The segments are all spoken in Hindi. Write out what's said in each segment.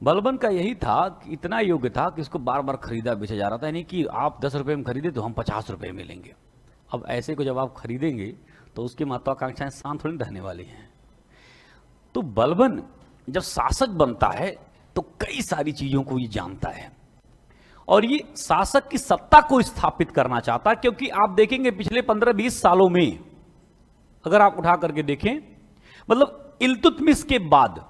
बलबन का यही था कि इतना योग्य था कि इसको बार बार खरीदा बेचा जा रहा था, यानी कि आप 10 रुपये में खरीदे तो हम 50 रुपये में लेंगे। अब ऐसे को जब आप खरीदेंगे तो उसकी महत्वाकांक्षाएं शांत थोड़ी रहने वाली हैं। तो बलबन जब शासक बनता है तो कई सारी चीजों को ये जानता है और ये शासक की सत्ता को स्थापित करना चाहता है, क्योंकि आप देखेंगे पिछले 15-20 सालों में अगर आप उठा करके देखें, मतलब इल्तुतमिश के बाद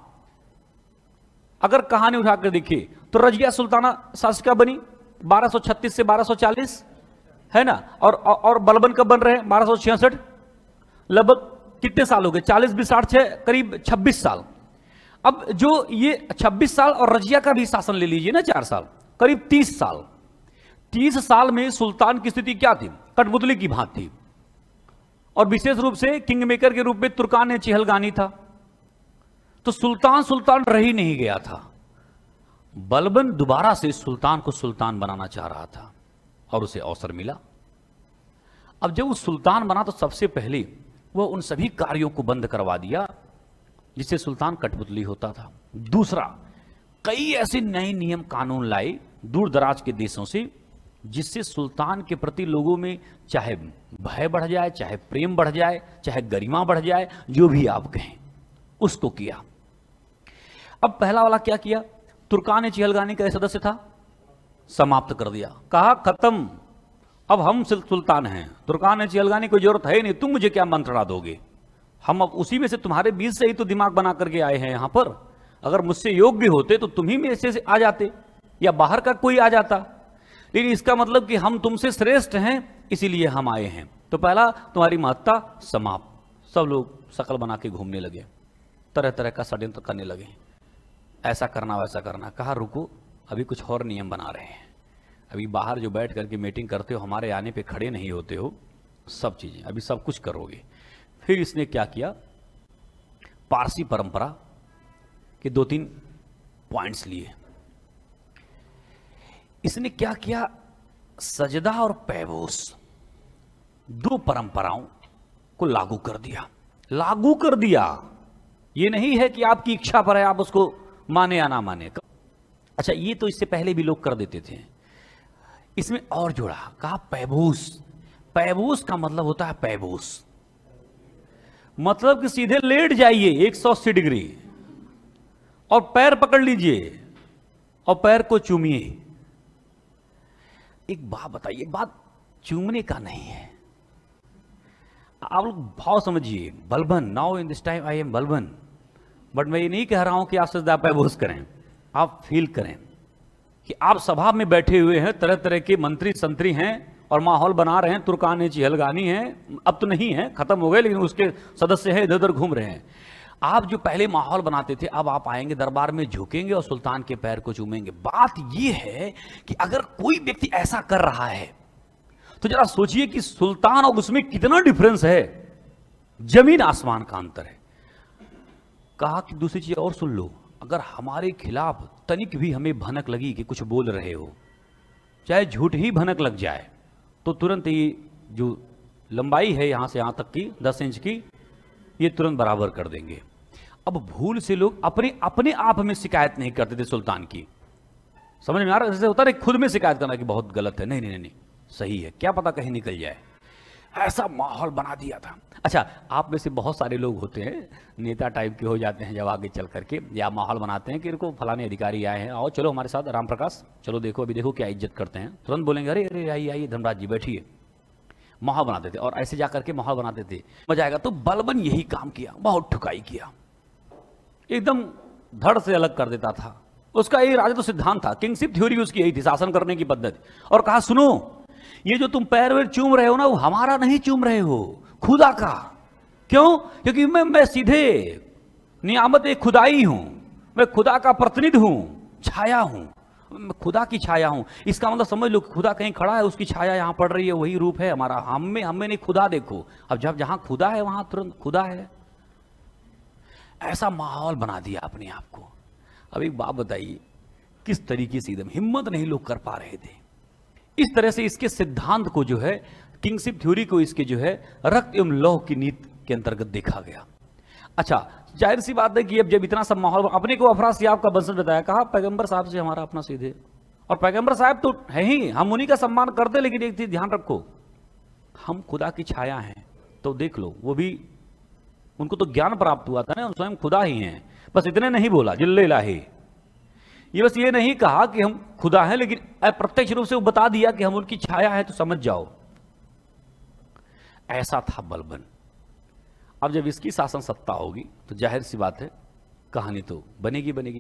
अगर कहानी उठाकर देखिए तो रजिया सुल्ताना शासिका बनी 1236 से 1240, है ना, और बलबन कब बन रहे हैं 1266, लगभग कितने साल हो गए, 40 20 60 करीब 26 साल। अब जो ये 26 साल और रजिया का भी शासन ले लीजिए ना 4 साल, करीब 30 साल। 30 साल में सुल्तान की स्थिति क्या थी, कठपुतली की भांति थी, और विशेष रूप से किंग मेकर के रूप में तुर्कान चिहलगानी था। तो सुल्तान रह ही नहीं गया था। बलबन दोबारा से सुल्तान को सुल्तान बनाना चाह रहा था और उसे अवसर मिला। अब जब वो सुल्तान बना तो सबसे पहले वह उन सभी कार्यों को बंद करवा दिया जिससे सुल्तान कठपुतली होता था। दूसरा, कई ऐसे नए नियम कानून लाए दूर दराज के देशों से जिससे सुल्तान के प्रति लोगों में चाहे भय बढ़ जाए, चाहे प्रेम बढ़ जाए, चाहे गरिमा बढ़ जाए, जो भी आप कहें उसको किया। अब पहला वाला क्या किया, तुर्कान चिहलगानी का सदस्य था, समाप्त कर दिया, कहा खत्म, अब हम सुल्तान हैं, तुर्कान चिहलगानी कोई जरूरत है नहीं, तुम मुझे क्या मंत्रणा दोगे, हम अब उसी में से तुम्हारे बीच से ही तो दिमाग बना करके आए हैं यहां पर, अगर मुझसे योग्य होते तो तुम ही में से आ जाते या बाहर का कोई आ जाता, लेकिन इसका मतलब कि हम तुमसे श्रेष्ठ हैं इसीलिए हम आए हैं। तो पहला तुम्हारी महत्ता समाप्त। सब लोग शकल बना के घूमने लगे, तरह तरह का षड्यंत्र करने लगे, ऐसा करना वैसा करना। कहा रुको, अभी कुछ और नियम बना रहे हैं, अभी बाहर जो बैठ करके मीटिंग करते हो, हमारे आने पे खड़े नहीं होते हो, सब चीजें अभी सब कुछ करोगे। फिर इसने क्या किया, पारसी परंपरा के 2-3 पॉइंट्स लिए। इसने क्या किया, सजदा और पैबोस 2 परंपराओं को लागू कर दिया। लागू कर दिया, ये नहीं है कि आपकी इच्छा पर है, आप उसको माने या ना माने। अच्छा, ये तो इससे पहले भी लोग कर देते थे, इसमें और जोड़ा, कहा पैबोस। पैबोस का मतलब होता है पैबोस, मतलब कि सीधे लेट जाइए 180 डिग्री और पैर पकड़ लीजिए और पैर को चूमिए। एक बात बताइए, बात चूमने का नहीं है, आप लोग भाव समझिए। Balban, now in this time I am Balban, but मैं ये नहीं कह रहा हूं कि आप सजदा पैबोस करें, आप फील करें कि आप सभा में बैठे हुए हैं, तरह तरह के मंत्री संतरी हैं और माहौल बना रहे हैं, तुर्कान चिहलगानी हैं, अब तो नहीं है, खत्म हो गए, लेकिन उसके सदस्य हैं, इधर उधर घूम रहे हैं। आप जो पहले माहौल बनाते थे, अब आप आएंगे दरबार में, झुकेंगे और सुल्तान के पैर को चूमेंगे। बात यह है कि अगर कोई व्यक्ति ऐसा कर रहा है तो जरा सोचिए कि सुल्तान और उसमें कितना डिफरेंस है, जमीन आसमान का अंतर है। कहा कि दूसरी चीज और सुन लो, अगर हमारे खिलाफ तनिक भी हमें भनक लगी कि कुछ बोल रहे हो, चाहे झूठ ही भनक लग जाए, तो तुरंत ये जो लंबाई है यहां से यहां तक की 10 इंच की, ये तुरंत बराबर कर देंगे। अब भूल से लोग अपने अपने आप में शिकायत नहीं करते थे सुल्तान की, समझ में आ रहा है? जैसे होता है खुद में शिकायत करना कि बहुत गलत है, नहीं नहीं नहीं सही है, क्या पता कहीं निकल जाए, ऐसा माहौल बना दिया था। अच्छा, आप में से बहुत सारे लोग होते हैं, नेता टाइप के हो जाते हैं, जब आगे चल करके या माहौल बनाते हैं कि इनको फलाने अधिकारी आए हैं, आओ चलो हमारे साथ, राम प्रकाश चलो देखो, अभी देखो क्या इज्जत करते हैं, तुरंत बोलेंगे अरे अरे आइए आइए धर्मराज जी बैठिए, माहौल बनाते थे और ऐसे जा करके माहौल बनाते थे, मजा आएगा। तो बलबन यही काम किया, बहुत ठुकाई किया, एकदम धड़ से अलग कर देता था। उसका ये राजत्व सिद्धांत था, किंगशिप थ्योरी उसकी यही थी, शासन करने की पद्धति। और कहा सुनो, ये जो तुम पैर वैर चूम रहे हो ना, वो हमारा नहीं चूम रहे हो, खुदा का। क्यों? क्योंकि मैं सीधे नियामत एक खुदाई हूं, मैं खुदा का प्रतिनिधि हूं, छाया हूं, मैं खुदा की छाया हूं। इसका मतलब समझ लो, खुदा कहीं खड़ा है, उसकी छाया यहां पड़ रही है, वही रूप है हमारा। हमें नहीं, खुदा देखो। अब जब जहां खुदा है वहां तुरंत खुदा है। ऐसा माहौल बना दिया अपने आप को। अब एक बात बताइए, किस तरीके से एकदम हिम्मत नहीं लोग कर पा रहे थे। इस तरह से इसके सिद्धांत को जो है, किंगशिप थ्योरी को इसके जो है रक्त एवं लौह की नीति के अंतर्गत देखा गया। अच्छा, जाहिर सी बात है कि अब जब इतना सब माहौल, अपने को अफरासियाब का वंशज बताया, कहा पैगंबर साहब से हमारा अपना सीधे, और पैगंबर साहब तो है ही, हम उन्हीं का सम्मान करते, लेकिन एक चीज ध्यान रखो, हम खुदा की छाया हैं। तो देख लो, वो भी, उनको तो ज्ञान प्राप्त हुआ था ना, हम स्वयं खुदा ही हैं। बस इतने नहीं बोला जिल्ले इलाही, ये बस ये नहीं कहा कि हम खुदा हैं, लेकिन अप्रत्यक्ष रूप से वो बता दिया कि हम उनकी छाया है, तो समझ जाओ। ऐसा था बलबन। अब जब इसकी शासन सत्ता होगी तो जाहिर सी बात है कहानी तो बनेगी बनेगी।